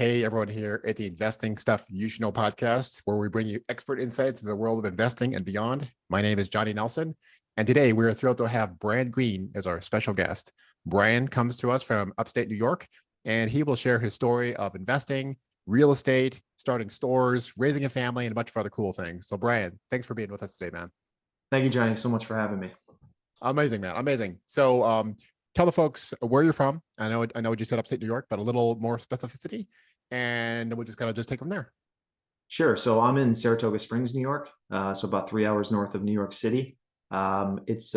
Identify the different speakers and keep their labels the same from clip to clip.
Speaker 1: Hey, everyone here at the Investing Stuff You Should Know podcast, where we bring you expert insights into the world of investing and beyond. My name is Johnny Nelson, and today we're thrilled to have Brian Green as our special guest. Brian comes to us from upstate New York, and he will share his story of investing, real estate, starting stores, raising a family, and a bunch of other cool things. So, Brian, thanks for being with us today, man.
Speaker 2: Thank you, Johnny, so much for having me.
Speaker 1: Amazing, man. Amazing. So, tell the folks where you're from. I know what you said, upstate New York, but a little more specificity, and we'll just kind of just take from there.
Speaker 2: Sure. So I'm in Saratoga Springs, New York, so about 3 hours north of New York City. It's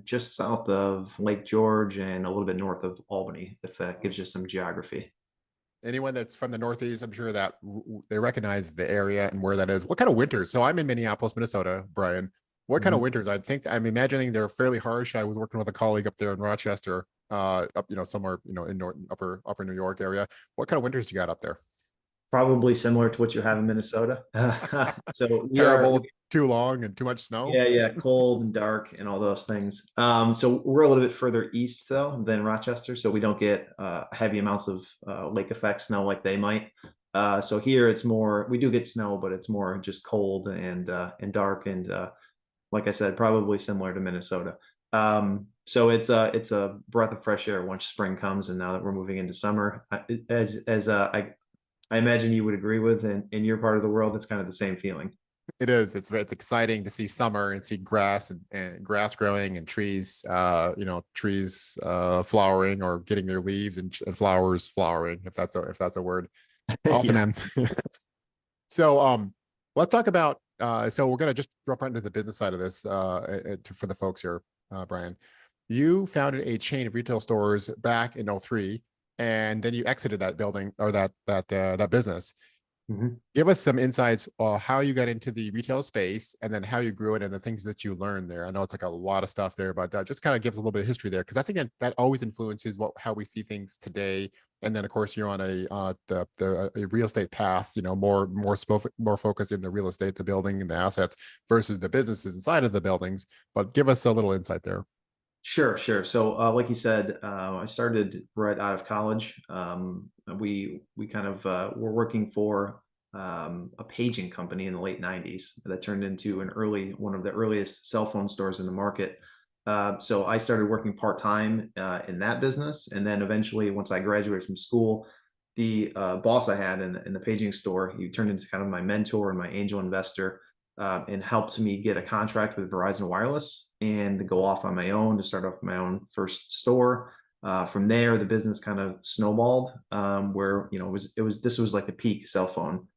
Speaker 2: just south of Lake George and a little bit north of Albany, if that gives you some geography.
Speaker 1: Anyone that's from the Northeast, I'm sure that they recognize the area and where that is. What kind of winters? So I'm in Minneapolis, Minnesota, Brian. What kind of
Speaker 2: Mhm.
Speaker 1: winters? I'm imagining they're fairly harsh. I was working with a colleague up there in Rochester, up somewhere in upper New York area. What kind of winters do you got up there?
Speaker 2: Probably similar to what you have in Minnesota. So we are,
Speaker 1: Terrible, too long, and too much snow.
Speaker 2: yeah, cold and dark and all those things. So we're a little bit further east though than Rochester, so we don't get heavy amounts of lake effect snow like they might. So here it's more, we do get snow, but it's more just cold and dark and like I said, probably similar to Minnesota. So it's a breath of fresh air once spring comes, and now that we're moving into summer, I imagine you would agree with, in your part of the world, it's kind of the same feeling.
Speaker 1: It is. It's exciting to see summer and see grass and grass growing and trees, trees flowering or getting their leaves and flowers flowering, if that's a word. Awesome,
Speaker 2: Yeah.
Speaker 1: man. So let's talk about. So we're gonna just jump right into the business side of this for the folks here, Brian. You founded a chain of retail stores back in '03, and then you exited that building or that business.
Speaker 2: Mhm.
Speaker 1: Give us some insights on how you got into the retail space and then how you grew it and the things that you learned there. I know it's like a lot of stuff there, but just kind of gives a little bit of history there because I think that always influences how we see things today. And then of course you're on a real estate path, more focused in the real estate, the building and the assets versus the businesses inside of the buildings. But give us a little insight there.
Speaker 2: Sure, sure. So, like you said, I started right out of college. We kind of were working for a paging company in the late '90s that turned into one of the earliest cell phone stores in the market. So I started working part time in that business, and then eventually, once I graduated from school, the boss I had in the paging store, he turned into kind of my mentor and my angel investor, and helped me get a contract with Verizon Wireless and to go off on my own to start off my own first store. From there, the business kind of snowballed, where this was like the peak cell phone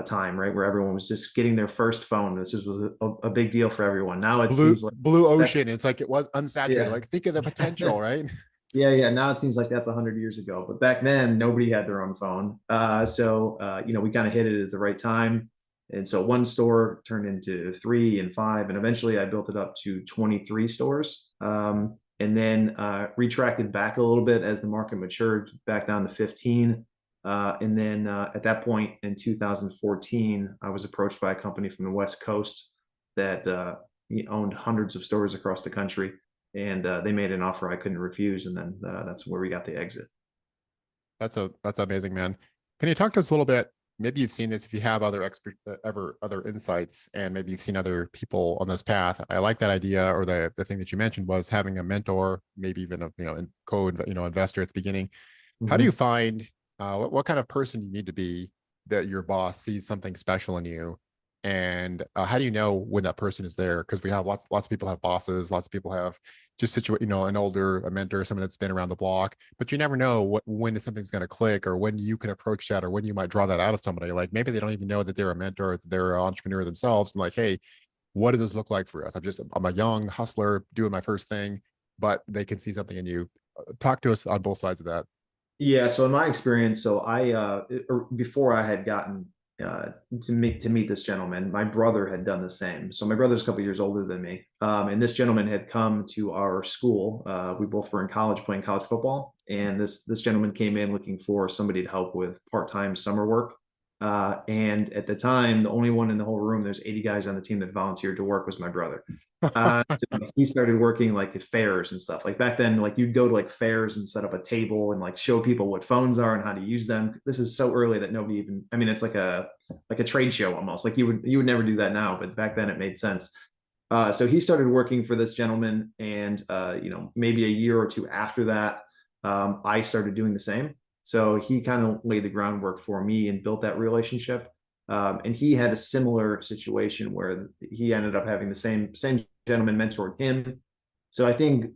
Speaker 2: time, right, where everyone was just getting their first phone. This was a big deal for everyone. Now it
Speaker 1: Blue
Speaker 2: seems like
Speaker 1: blue
Speaker 2: that's
Speaker 1: ocean. It's like it was unsaturated.
Speaker 2: yeah.
Speaker 1: Like think of the potential, right?
Speaker 2: Yeah. Now it seems like that's 100 years ago, but back then nobody had their own phone. We kind of hit it at the right time, and so one store turned into three and five, and eventually I built it up to 23 stores. And then retracted back a little bit as the market matured, back down to 15. And then at that point in 2014, I was approached by a company from the West Coast that owned hundreds of stores across the country, and they made an offer I couldn't refuse, and then that's where we got the exit.
Speaker 1: That's amazing, man. Can you talk to us a little bit? Maybe you've seen this if you have other other insights, and maybe you've seen other people on this path. I like that idea, or the thing that you mentioned was having a mentor, maybe even a investor at the beginning. How do you
Speaker 2: Mhm.
Speaker 1: find what kind of person you need to be that your boss sees something special in you? And how do you know when that person is there? Because we have lots of people have bosses, lots of people have just a mentor, someone that's been around the block, but you never know when something's going to click or when you can approach that or when you might draw that out of somebody. Like maybe they don't even know that they're a mentor, or that they're an entrepreneur themselves. And like, hey, what does this look like for us? I'm a young hustler doing my first thing, but they can see something in you. Talk to us on both sides of that.
Speaker 2: Yeah, so in my experience, before I had gotten to meet this gentleman, my brother had done the same. So my brother's a couple years older than me, and this gentleman had come to our school. We both were in college playing college football, and this gentleman came in looking for somebody to help with part-time summer work. And at the time, the only one in the whole room, there's 80 guys on the team that volunteered to work, was my brother. So he started working like at fairs and stuff. Like back then, like you'd go to like fairs and set up a table and like show people what phones are and how to use them. This is so early that nobody even, I mean, it's like a trade show almost. Like you would never do that now, but back then it made sense. So he started working for this gentleman, and maybe a year or two after that, I started doing the same. So he kind of laid the groundwork for me and built that relationship. And he had a similar situation where he ended up having the same gentleman mentored him. So I think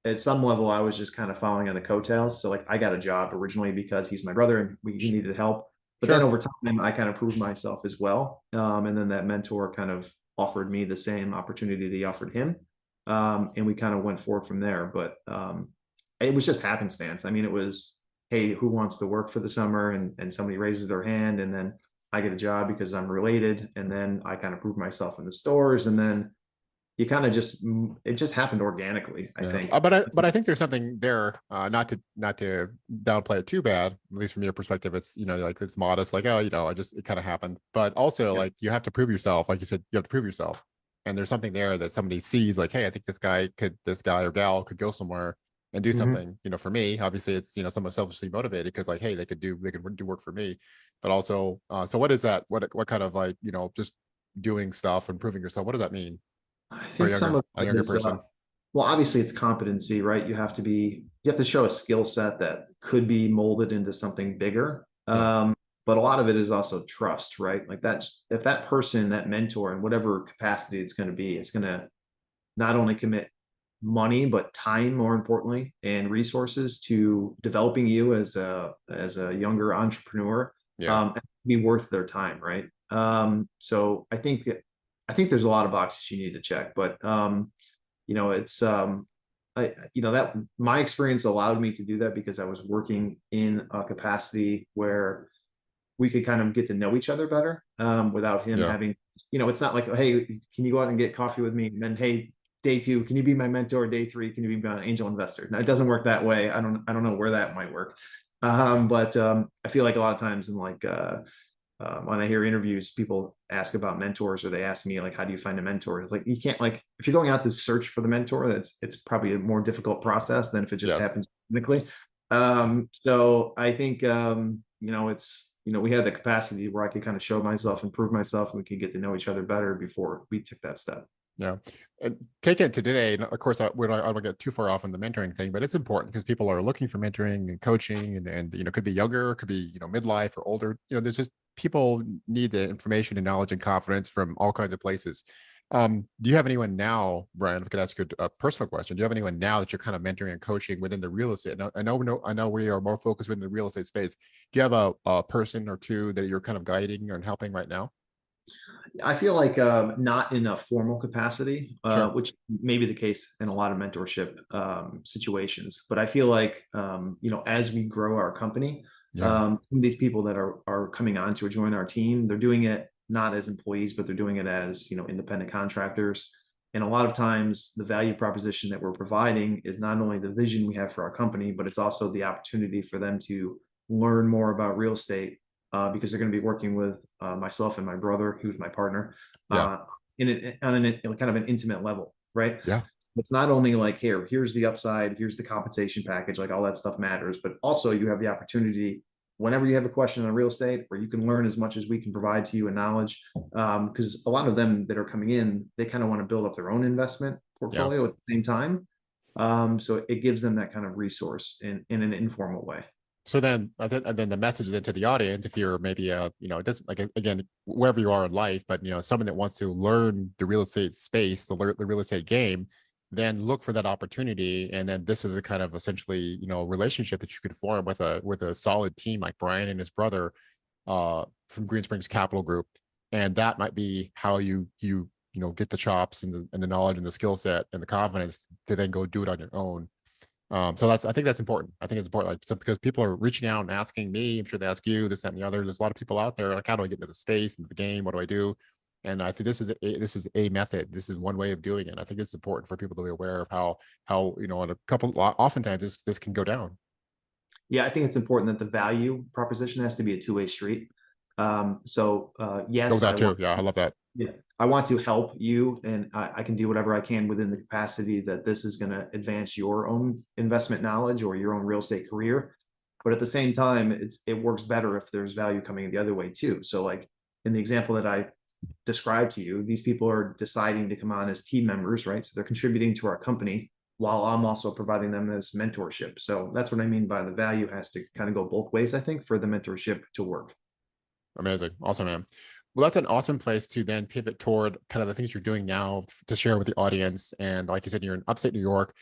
Speaker 2: at some level I was just kind of following on the coattails. So like I got a job originally because he's my brother and he needed help. But then
Speaker 1: Sure.
Speaker 2: over time I kind of proved myself as well. And then that mentor kind of offered me the same opportunity that he offered him. And we kind of went forward from there. But it was just happenstance. I mean, it was, hey, who wants to work for the summer? And somebody raises their hand, and then I get a job because I'm related. And then I kind of prove myself in the stores. And then you kind of just, it just happened organically, I
Speaker 1: Yeah,
Speaker 2: think.
Speaker 1: but I think there's something there. Not to downplay it too bad. At least from your perspective, it's like it's modest. Like, oh, I just it kind of happened. But also,
Speaker 2: Yeah.
Speaker 1: like, you have to prove yourself. Like you said, you have to prove yourself. And there's something there that somebody sees. Like, hey, I think this guy or gal could go somewhere and do
Speaker 2: Mhm.
Speaker 1: something. For me, obviously, it's someone selfishly motivated because like, hey, they could do work for me. But also, so what is that? What kind of like just doing stuff and proving yourself? What does that mean
Speaker 2: I
Speaker 1: for
Speaker 2: think some of
Speaker 1: a
Speaker 2: it
Speaker 1: younger
Speaker 2: is,
Speaker 1: person?
Speaker 2: well, obviously it's competency, right? You have to show a skill set that could be molded into something bigger.
Speaker 1: Yeah.
Speaker 2: But a lot of it is also trust, right? Like that, if that person, that mentor, in whatever capacity it's going to be, it's going to not only commit money, but time, more importantly, and resources to developing you as a younger entrepreneur,
Speaker 1: Yeah.
Speaker 2: be worth their time, right? So I think there's a lot of boxes you need to check, but it's that my experience allowed me to do that because I was working in a capacity where we could kind of get to know each other better, without him
Speaker 1: Yeah.
Speaker 2: having, it's not like, hey, can you go out and get coffee with me? And then, hey, day two, can you be my mentor? Day three, can you be my angel investor? Now, it doesn't work that way. I don't know where that might work. But I feel like a lot of times in like, when I hear interviews, people ask about mentors, or they ask me like, how do you find a mentor? It's like, you can't, like, if you're going out to search for the mentor, it's probably a more difficult process than if it just
Speaker 1: Yes.
Speaker 2: happens organically. So I think, we had the capacity where I could kind of show myself and prove myself, and we could get to know each other better before we took that step.
Speaker 1: Yeah. And take it to today. And of course, I don't get too far off on the mentoring thing, but it's important because people are looking for mentoring and coaching, and could be younger, could be midlife or older. There's just people need the information and knowledge and confidence from all kinds of places. Do you have anyone now, Brian? If I could ask you a personal question, do you have anyone now that you're kind of mentoring and coaching within the real estate? I know we are more focused within the real estate space. Do you have a person or two that you're kind of guiding and helping right now?
Speaker 2: I feel like, not in a formal capacity,
Speaker 1: Sure.
Speaker 2: which may be the case in a lot of mentorship situations. But I feel like, as we grow our company,
Speaker 1: Yeah.
Speaker 2: these people that are coming on to join our team, they're doing it not as employees, but they're doing it as independent contractors. And a lot of times, the value proposition that we're providing is not only the vision we have for our company, but it's also the opportunity for them to learn more about real estate, because they're going to be working with myself and my brother, who's my partner,
Speaker 1: Yeah.
Speaker 2: uh, on an kind of an intimate level, right?
Speaker 1: Yeah.
Speaker 2: It's not only like, here's the upside, here's the compensation package, like all that stuff matters, but also you have the opportunity whenever you have a question on real estate, where you can learn as much as we can provide to you in knowledge, because a lot of them that are coming in, they kind of want to build up their own investment
Speaker 1: Yeah.
Speaker 2: portfolio at the same time. So it gives them that kind of resource in an informal way.
Speaker 1: So then, and then the message then to the audience, if you're maybe it doesn't like again wherever you are in life, but someone that wants to learn the real estate space, the real estate game, then look for that opportunity, and then this is a kind of essentially relationship that you could form with a solid team like Brian and his brother, from Green Springs Capital Group, and that might be how you get the chops and the knowledge and the skill set and the confidence to then go do it on your own. So I think that's important. I think it's important, like, because people are reaching out and asking me. I'm sure they ask you this, that, and the other. There's a lot of people out there like, how do I get into the space, into the game? What do I do? And I think this is a method. This is one way of doing it. I think it's important for people to be aware of how on a couple. Oftentimes this can go down.
Speaker 2: Yeah, I think it's important that the value proposition has to be a two-way street.
Speaker 1: Oh,
Speaker 2: Yes,
Speaker 1: that
Speaker 2: I
Speaker 1: too.
Speaker 2: want.
Speaker 1: Yeah, I love that.
Speaker 2: Yeah, I want to help you, and I can do whatever I can within the capacity that this is going to advance your own investment knowledge or your own real estate career. But at the same time, it works better if there's value coming the other way too. So, like in the example that I described to you, these people are deciding to come on as team members, right? So they're contributing to our company while I'm also providing them as mentorship. So that's what I mean by the value has to kind of go both ways, I think, for the mentorship to work.
Speaker 1: Amazing. Awesome, man. Well, that's an awesome place to then pivot toward kind of the things you're doing now to share with the audience. And like you said, you're in upstate New York.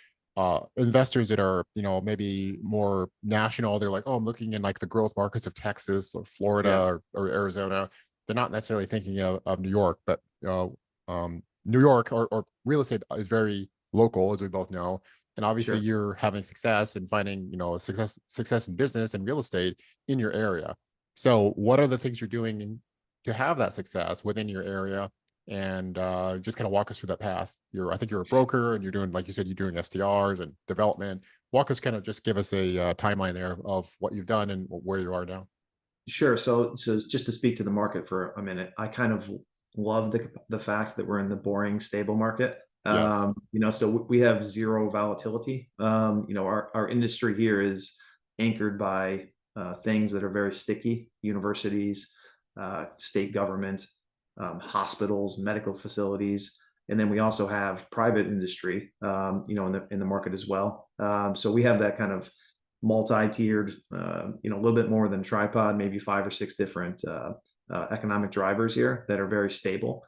Speaker 1: Investors that are, maybe more national, they're like, oh, I'm looking in like the growth markets of Texas or
Speaker 2: Yeah,
Speaker 1: Florida or Arizona. They're not necessarily thinking of New York, but New York or real estate is very local, as we both know. And obviously,
Speaker 2: sure.
Speaker 1: you're having success and finding, success in business and real estate in your area. So, what are the things you're doing to have that success within your area? And just kind of walk us through that path. I think you're a broker, and you're doing, like you said, you're doing STRs and development. Walk us, kind of just give us a timeline there of what you've done and where you are now.
Speaker 2: Sure. So just to speak to the market for a minute, I kind of love the fact that we're in the boring, stable market.
Speaker 1: Yes.
Speaker 2: So we have zero volatility. Our industry here is anchored by things that are very sticky: universities, state government, hospitals, medical facilities, and then we also have private industry, in the market as well. So we have that kind of multi-tiered, a little bit more than a tripod, maybe 5 or 6 different economic drivers here that are very stable.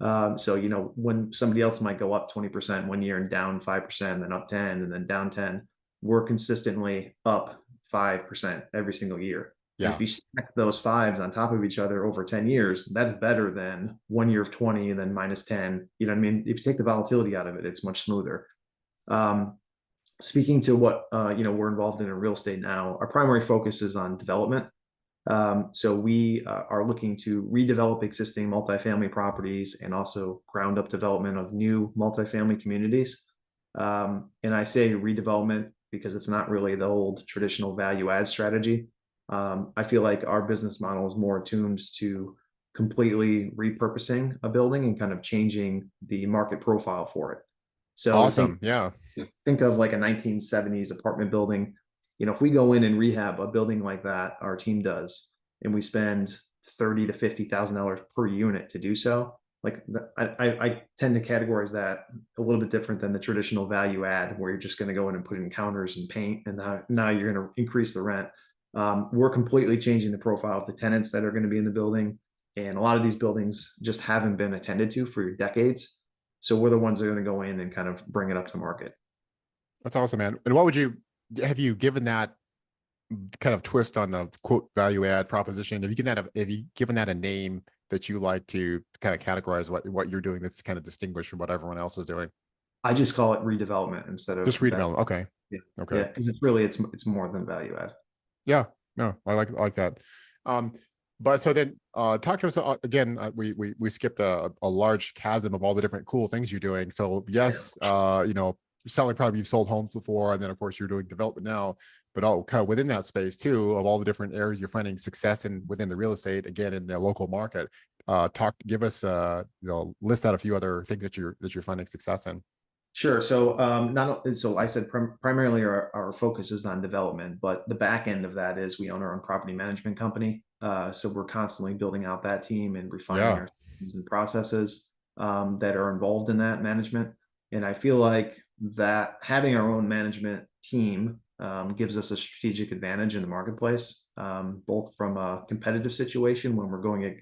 Speaker 2: So, when somebody else might go up 20% one year and down 5%, then up 10 and then down 10, we're consistently up 5% every single year. And if
Speaker 1: Yeah.
Speaker 2: you stack those fives on top of each other over 10 years, that's better than one year of 20 and then minus 10. You know what I mean? If you take the volatility out of it, it's much smoother. Um, Speaking to what we're involved in real estate now, our primary focus is on development. So we are looking to redevelop existing multifamily properties and also ground up development of new multifamily communities. And I say redevelopment because it's not really the old traditional value add strategy. I feel like our business model is more attuned to completely repurposing a building and kind of changing the market profile for it. So
Speaker 1: Awesome. Yeah.
Speaker 2: think of like a 1970s apartment building. If we go in and rehab a building like that, our team does, and we spend $30,000 to $50,000 per unit to do so. Like I tend to categorize that a little bit different than the traditional value add, where you're just going to go in and put in counters and paint, and now you're going to increase the rent. We're completely changing the profile of the tenants that are going to be in the building, and a lot of these buildings just haven't been attended to for decades. So we're the ones that are going to go in and kind of bring it up to market.
Speaker 1: That's awesome, man. And what would you have you given that kind of twist on the quote value add proposition? Have you given that a name that you like to kind of categorize what you're doing that's kind of distinguished from what everyone else is doing?
Speaker 2: I just call it redevelopment instead of
Speaker 1: Just
Speaker 2: value.
Speaker 1: redevelopment. Okay.
Speaker 2: Yeah,
Speaker 1: Okay.
Speaker 2: yeah, because it's more than value add.
Speaker 1: Yeah. No, I like that. Um, but so then talk to us again. We skipped a large chasm of all the different cool things you're doing. So
Speaker 2: Yeah.
Speaker 1: yes, sound like probably you've sold homes before, and then of course you're doing development now. But kind of within that space too, of all the different areas you're finding success in within the real estate, again in the local market. Give us list out a few other things that you're finding success in.
Speaker 2: Sure. So not so I said primarily our focus is on development, but the back end of that is we own our own property management company. So we're constantly building out that team and refining
Speaker 1: Yeah.
Speaker 2: our systems and processes that are involved in that management. And I feel like that having our own management team gives us a strategic advantage in the marketplace, both from a competitive situation when we're going,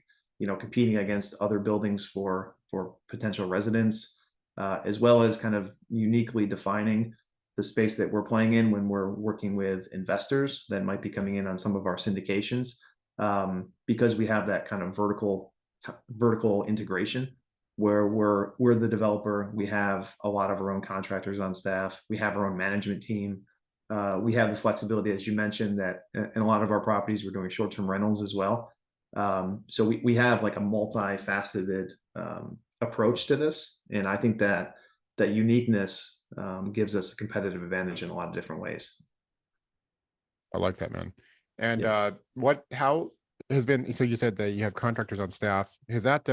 Speaker 2: competing against other buildings for potential residents, as well as kind of uniquely defining the space that we're playing in when we're working with investors that might be coming in on some of our syndications, because we have that kind of vertical integration where we're the developer. We have a lot of our own contractors on staff. We have our own management team. We have the flexibility, as you mentioned, that in a lot of our properties we're doing short-term rentals as well. So we have like a multifaceted approach to this, and I think that uniqueness gives us a competitive advantage in a lot of different ways.
Speaker 1: I like that, man. And
Speaker 2: Yeah.
Speaker 1: how has been, so you said that you have contractors on staff. Is that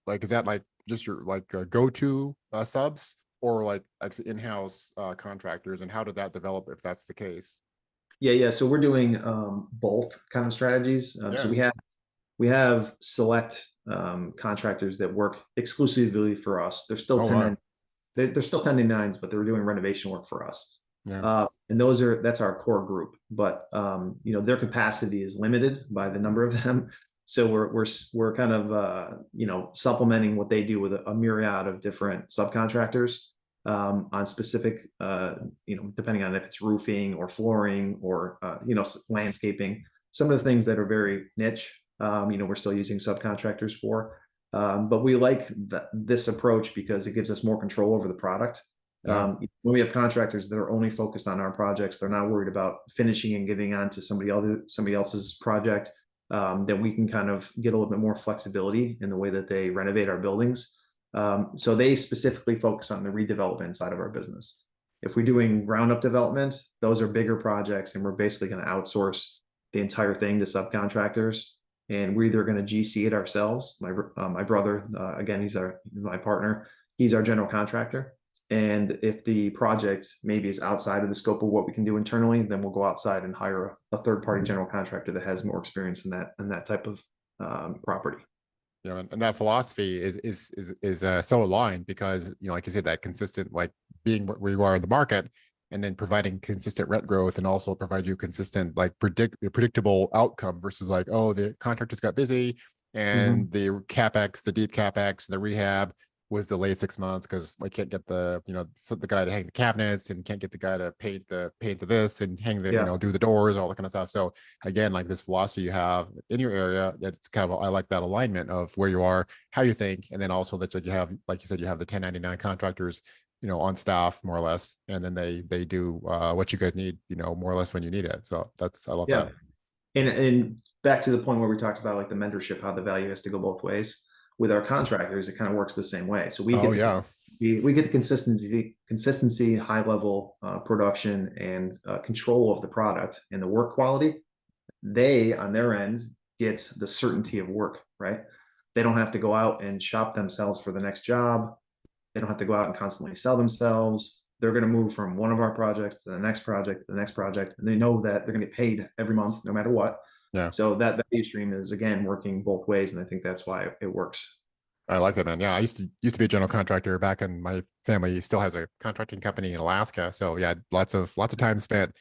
Speaker 1: like just your like go-to subs, or like in-house contractors, and how did that develop if that's the case?
Speaker 2: Yeah. So we're doing both kind of strategies. So
Speaker 1: Yeah.
Speaker 2: we have select contractors that work exclusively for us.
Speaker 1: Oh wow.
Speaker 2: They're still 1099s, but they're doing renovation work for us.
Speaker 1: Yeah.
Speaker 2: And that's our core group. But their capacity is limited by the number of them. So we're kind of supplementing what they do with a myriad of different subcontractors on specific depending on if it's roofing or flooring or landscaping. Some of the things that are very niche, we're still using subcontractors for. But we like this approach because it gives us more control over the product.
Speaker 1: Yeah.
Speaker 2: When we have contractors that are only focused on our projects, they're not worried about finishing and giving on to somebody else's project. Then we can kind of get a little bit more flexibility in the way that they renovate our buildings. So they specifically focus on the redevelopment side of our business. If we're doing ground up development, those are bigger projects, and we're basically going to outsource the entire thing to subcontractors. And we're either going to GC it ourselves. My brother, again, he's my partner. He's our general contractor. And if the project maybe is outside of the scope of what we can do internally, then we'll go outside and hire a third party general contractor that has more experience in that type of property.
Speaker 1: And that philosophy is so aligned because, like you said, that consistent, like being where you are in the market, and then providing consistent rent growth, and also provide you consistent, like predictable outcome versus like, oh, the contractors got busy
Speaker 2: Mhm.
Speaker 1: and the deep capex, the rehab was delayed 6 months because I can't get the guy to hang the cabinets, and can't get the guy to paint the this and hang the,
Speaker 2: Yeah.
Speaker 1: do the doors, all that kind of stuff. So again, like this philosophy you have in your area, that's kind of, I like that alignment of where you are, how you think, and then also that you have, like you said, you have the 1099 contractors, on staff more or less, and then they do what you guys need, more or less when you need it. So I love
Speaker 2: Yeah.
Speaker 1: that.
Speaker 2: And back to the point where we talked about like the mentorship, how the value has to go both ways. With our contractors, it kind of works the same way. So we
Speaker 1: Oh
Speaker 2: get the
Speaker 1: yeah.
Speaker 2: we get the consistency, high level production, and control of the product and the work quality. They on their end get the certainty of work, right? They don't have to go out and shop themselves for the next job. They don't have to go out and constantly sell themselves. They're going to move from one of our projects to the next project, the next project, and they know that they're going to get paid every month, no matter what.
Speaker 1: Yeah.
Speaker 2: So that value stream is again working both ways, and I think that's why it works.
Speaker 1: I like that, man. Yeah, I used to be a general contractor back, in my family still has a contracting company in Alaska. So yeah, lots of time spent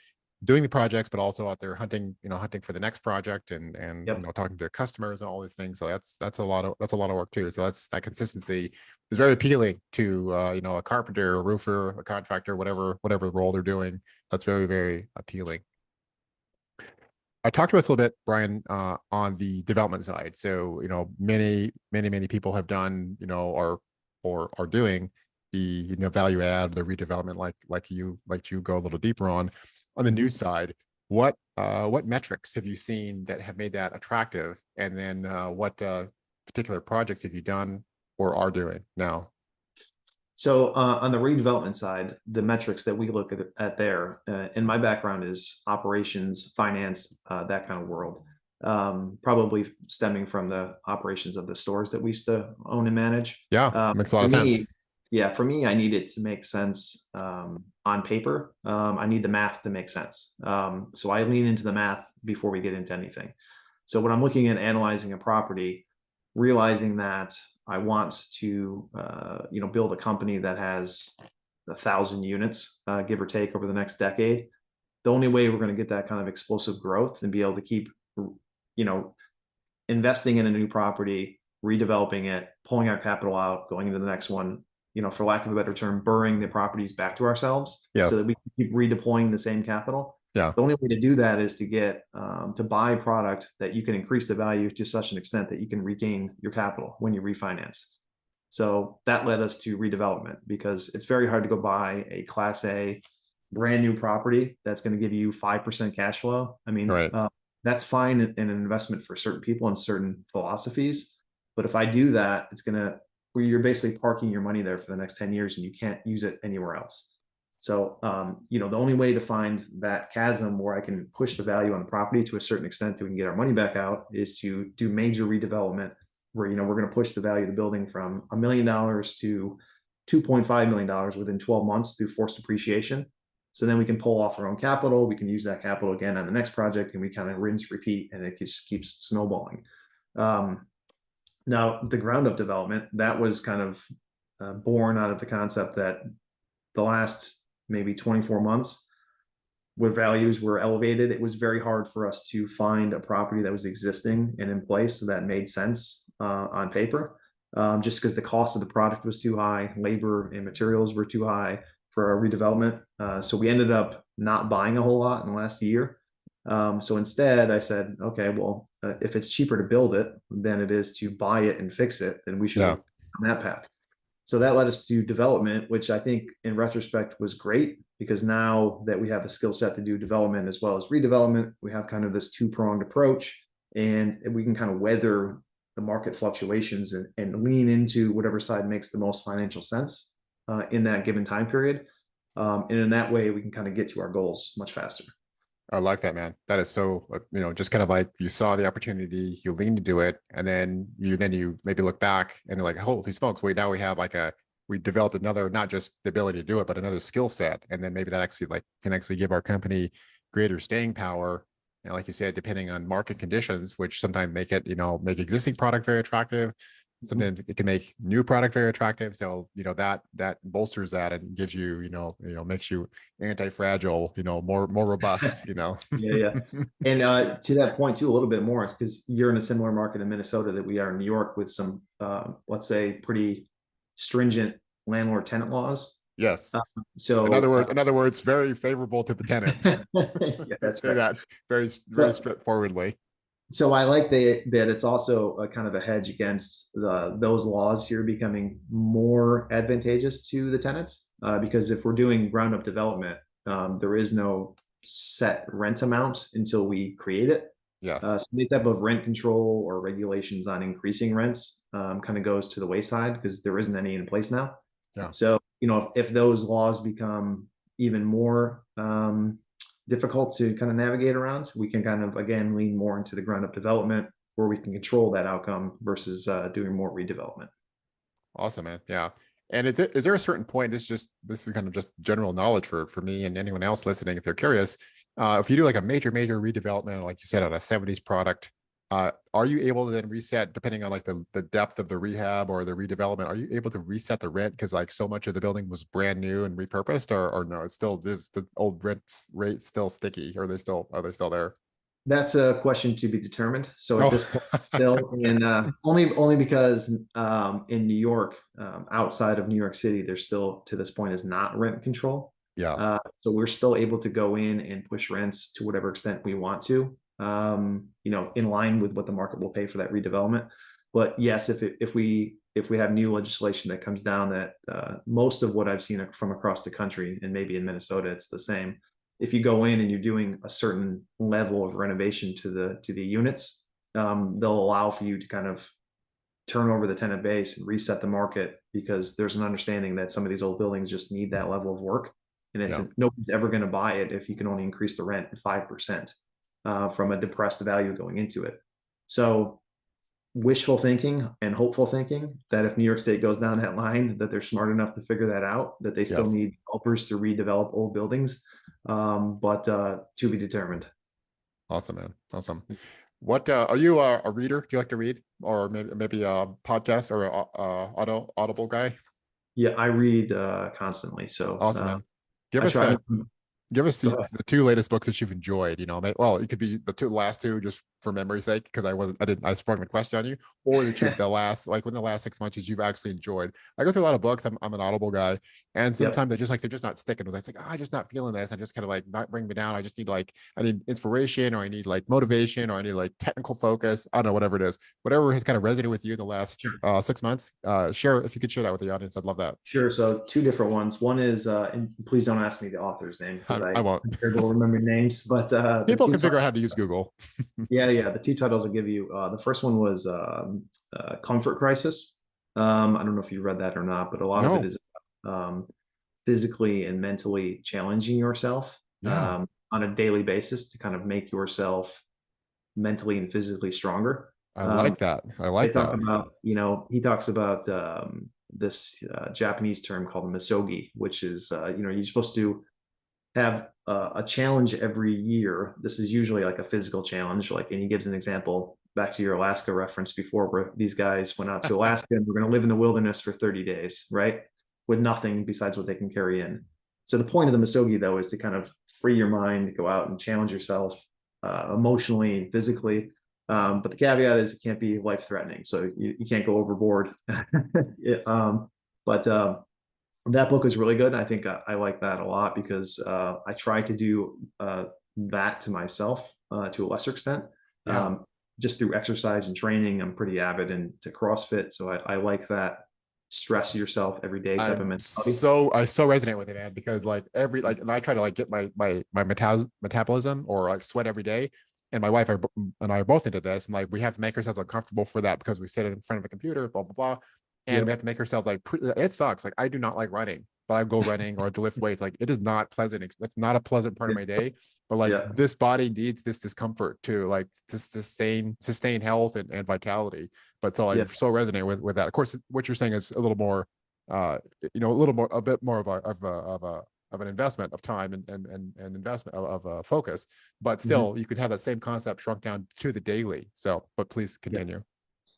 Speaker 1: doing the projects, but also out there hunting, hunting for the next project, and
Speaker 2: Yep.
Speaker 1: talking to customers and all these things. So that's a lot of work too. So that consistency is very appealing to a carpenter, a roofer, a contractor, whatever role they're doing. That's very, very appealing. I talked to us a little bit, Brian, on the development side. So, many people have done, or are doing the, value add, the redevelopment, like you go a little deeper on the new
Speaker 2: Mhm.
Speaker 1: side. What metrics have you seen that have made that attractive? And then what particular projects have you done or are doing now?
Speaker 2: So on the redevelopment side, the metrics that we look at there, and my background is operations, finance, that kind of world. Probably stemming from the operations of the stores that we used to own and manage.
Speaker 1: Yeah, makes a lot
Speaker 2: For
Speaker 1: of sense.
Speaker 2: me, yeah, for me, I need it to make sense on paper. I need the math to make sense. So I lean into the math before we get into anything. So when I'm looking at analyzing a property, realizing that I want to, build a company that has 1,000 units, give or take, over the next decade. The only way we're going to get that kind of explosive growth and be able to keep, you know, investing in a new property, redeveloping it, pulling our capital out, going into the next one, for lack of a better term, burring the properties back to ourselves so that
Speaker 1: Yes.
Speaker 2: we can keep redeploying the same capital.
Speaker 1: Yeah.
Speaker 2: The only way to do that is to get to buy product that you can increase the value to such an extent that you can regain your capital when you refinance. So that led us to redevelopment because it's very hard to go buy a Class A brand new property that's going to give you 5% cash flow. I mean,
Speaker 1: Right.
Speaker 2: that's fine in an investment for certain people and certain philosophies. But if I do that, it's going to, where you're basically parking your money there for the next 10 years and you can't use it anywhere else. So, the only way to find that chasm where I can push the value on the property to a certain extent that we can get our money back out is to do major redevelopment where, we're going to push the value of the building from $1 million to $2.5 million within 12 months through forced depreciation. So then we can pull off our own capital. We can use that capital again on the next project, and we kind of rinse, repeat, and it just keeps snowballing. Now, the ground up development, that was kind of born out of the concept that the last maybe 24 months, where values were elevated, it was very hard for us to find a property that was existing and in place that made sense on paper, just because the cost of the product was too high, labor and materials were too high for our redevelopment. So we ended up not buying a whole lot in the last year. So instead, I said, okay, well, if it's cheaper to build it than it is to buy it and fix it, then we should
Speaker 1: Yeah.
Speaker 2: go on that path. So that led us to development, which I think in retrospect was great, because now that we have the skill set to do development as well as redevelopment, we have kind of this two-pronged approach, and we can kind of weather the market fluctuations and lean into whatever side makes the most financial sense in that given time period. And in that way, we can kind of get to our goals much faster.
Speaker 1: I like that, man. That is so, just kind of like you saw the opportunity, you leaned into it, and then you maybe look back and you're like, holy smokes, wait, now we have we developed another, not just the ability to do it, but another skill set. And then maybe that actually can actually give our company greater staying power. And like you said, depending on market conditions, which sometimes make it, make existing product very attractive. Sometimes it can make new product very attractive. So, that bolsters that and gives you, makes you anti-fragile, more robust,
Speaker 2: Yeah, yeah. And to that point too, a little bit more, because you're in a similar market in Minnesota that we are in New York, with some, let's say, pretty stringent landlord tenant laws.
Speaker 1: Yes.
Speaker 2: So
Speaker 1: In other words, very favorable to the tenant.
Speaker 2: yeah,
Speaker 1: Let's
Speaker 2: that's
Speaker 1: say
Speaker 2: right.
Speaker 1: that very straightforwardly.
Speaker 2: So I like that it's also a kind of a hedge against those laws here becoming more advantageous to the tenants, because if we're doing ground up development, there is no set rent amount until we create it.
Speaker 1: Yes.
Speaker 2: So any type of rent control or regulations on increasing rents kind of goes to the wayside because there isn't any in place now.
Speaker 1: Yeah.
Speaker 2: So, if those laws become even more difficult to kind of navigate around, we can kind of, again, lean more into the ground up development where we can control that outcome versus doing more redevelopment.
Speaker 1: Awesome, man. Yeah. And is there a certain point? This is kind of just general knowledge for me and anyone else listening, if they're curious. If you do like a major redevelopment, like you said, on a 70s product, are you able to then reset depending on like the depth of the rehab or the redevelopment? Are you able to reset the rent because like so much of the building was brand new and repurposed, or no? It's still this the old rent rate still sticky, or are they still there?
Speaker 2: That's a question to be determined. So at
Speaker 1: Oh,
Speaker 2: this point, still in only because in New York, outside of New York City, there's still to this point is not rent control.
Speaker 1: yeah,
Speaker 2: So we're still able to go in and push rents to whatever extent we want to, in line with what the market will pay for that redevelopment. But yes, if we have new legislation that comes down that most of what I've seen from across the country, and maybe in Minnesota it's the same, if you go in and you're doing a certain level of renovation to the units, they'll allow for you to kind of turn over the tenant base and reset the market, because there's an understanding that some of these old buildings just need that level of work, and
Speaker 1: yeah,
Speaker 2: nobody's ever going to buy it if you can only increase the rent 5% from a depressed value going into it. So wishful thinking and hopeful thinking that if New York State goes down that line, that they're smart enough to figure that out, that they still
Speaker 1: yes.
Speaker 2: need helpers to redevelop old buildings. But to be determined.
Speaker 1: Awesome, man. Awesome. What are you a reader? Do you like to read, or maybe a podcast or a audible guy?
Speaker 2: Yeah, I read constantly. So
Speaker 1: Awesome, man. Give
Speaker 2: I
Speaker 1: us
Speaker 2: try.
Speaker 1: give us
Speaker 2: Go ahead.
Speaker 1: the two latest books that you've enjoyed. Well, it could be the last two, just for memory's sake, because I sprung the question on you, or the last, like when the last 6 months you've actually enjoyed. I go through a lot of books. I'm an Audible guy, and
Speaker 2: Yep.
Speaker 1: sometimes they're just not sticking with it. It's like, oh, I'm just not feeling this. I just kind of like not bring me down. I just need I need inspiration, or I need like motivation, or I need like technical focus. I don't know, whatever it is, whatever has kind of resonated with you in the last
Speaker 2: Sure.
Speaker 1: 6 months. Share if you could share that with the audience. I'd love that.
Speaker 2: Sure. So two different ones. One is, and please don't ask me the author's name because
Speaker 1: I
Speaker 2: I'm
Speaker 1: won't.
Speaker 2: terrible at remembering names. But the
Speaker 1: People
Speaker 2: two
Speaker 1: can figure out
Speaker 2: titles,
Speaker 1: how to use Google.
Speaker 2: yeah, the two titles I'll give you. The first one was Comfort Crisis. I don't know if you read that or not, but a lot of it
Speaker 1: No.
Speaker 2: is um, physically and mentally challenging yourself
Speaker 1: Yeah,
Speaker 2: on a daily basis to kind of make yourself mentally and physically stronger.
Speaker 1: I
Speaker 2: Um,
Speaker 1: like that. I
Speaker 2: they
Speaker 1: like
Speaker 2: talk
Speaker 1: that.
Speaker 2: about, he talks about this Japanese term called misogi, which is, you're supposed to have a challenge every year. This is usually like a physical challenge, like, and he gives an example back to your Alaska reference before, where these guys went out to Alaska and we're going to live in the wilderness for 30 days, right? With nothing besides what they can carry in. So the point of the misogi, though, is to kind of free your mind, go out and challenge yourself emotionally and physically. But the caveat is it can't be life threatening. So you can't go overboard. But that book is really good. I think I like that a lot because I try to do that to myself to a lesser extent.
Speaker 1: Yeah.
Speaker 2: Um, just through exercise and training, I'm pretty avid into CrossFit. So I like that stress yourself every day type of mentality.
Speaker 1: I so resonate with it, man, because like and I try to like get my metabolism or like sweat every day. And my wife and I are both into this, and like we have to make ourselves uncomfortable for that because we sit in front of a computer, blah blah blah, and we have
Speaker 2: Yep.
Speaker 1: to make ourselves like it sucks. Like I do not like running, but I go running or to lift weights. Like it is not pleasant. It's not a pleasant part of my day. But like
Speaker 2: Yeah.
Speaker 1: this body needs this discomfort to like to sustain health and vitality. But so I
Speaker 2: Yeah.
Speaker 1: so resonate with that. Of course, what you're saying is a little more a little more, a bit more of an investment of time and investment of focus, but
Speaker 2: Mhm.
Speaker 1: still you could have that same concept shrunk down to the daily. So, but please
Speaker 2: Yeah.
Speaker 1: continue.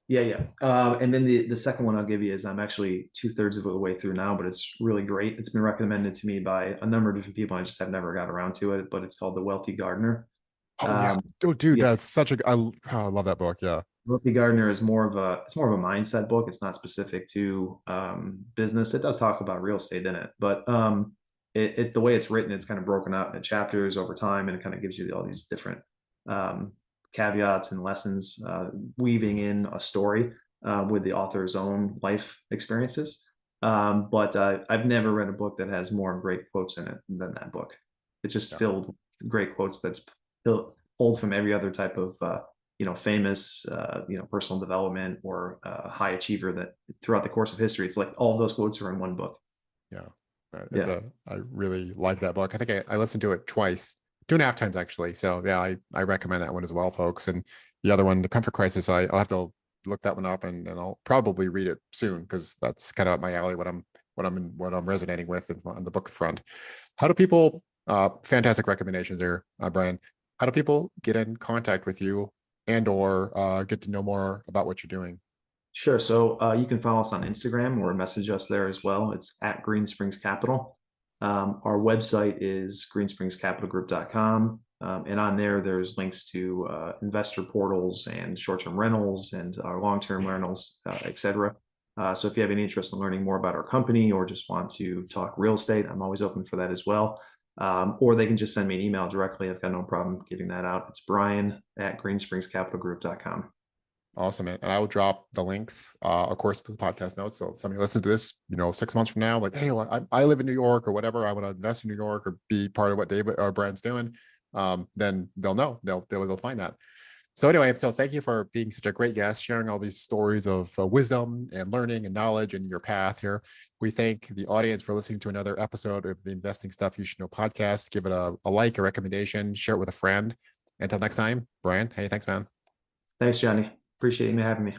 Speaker 2: Yeah, yeah. And then the second one I'll give you is I'm actually 2/3 of the way through now, but it's really great. It's been recommended to me by a number of different people. I just have never got around to it, but it's called The Wealthy Gardener.
Speaker 1: Oh yeah.
Speaker 2: Um,
Speaker 1: Oh dude,
Speaker 2: yeah,
Speaker 1: that's such a I love that book. Yeah.
Speaker 2: Wealthy Gardener is more of a mindset book. It's not specific to business. It does talk about real estate in it, but the way it's written, it's kind of broken out into chapters over time, and it kind of gives you all these different um, caveats and lessons, weaving in a story with the author's own life experiences. But I've never read a book that has more great quotes in it than that book. It's just
Speaker 1: Yeah.
Speaker 2: filled with great quotes that's pulled from every other type of famous personal development or high achiever that throughout the course of history. It's like all of those quotes are in one book.
Speaker 1: Yeah.
Speaker 2: Yeah.
Speaker 1: I really like that book. I think I listened to it twice, 2.5 times actually. So yeah, I recommend that one as well, folks. And the other one, The Comfort Crisis, I'll have to look that one up and I'll probably read it soon because that's kind of up my alley, what I'm resonating with on the book front. How do people, fantastic recommendations there, Brian. How do people get in contact with you and or get to know more about what you're doing?
Speaker 2: Sure. So you can follow us on Instagram or message us there as well. It's at Green Springs Capital. Our website is greenspringscapitalgroup.com. And on there, there's links to investor portals and short-term rentals and our long-term rentals, et cetera. So if you have any interest in learning more about our company or just want to talk real estate, I'm always open for that as well. Or they can just send me an email directly. I've got no problem giving that out. It's Brian at greenspringscapitalgroup.com.
Speaker 1: Awesome, man. And I will drop the links, of course, to the podcast notes. So if somebody listens to this, 6 months from now, like, hey, well, I live in New York or whatever, I want to invest in New York or be part of what David or Brian's doing, then they'll know. They'll find that. So anyway, so thank you for being such a great guest, sharing all these stories of wisdom and learning and knowledge and your path here. We thank the audience for listening to another episode of the Investing Stuff You Should Know podcast. Give it a like, a recommendation, share it with a friend. Until next time, Brian, hey, thanks, man.
Speaker 2: Thanks, Johnny. Appreciate you having me.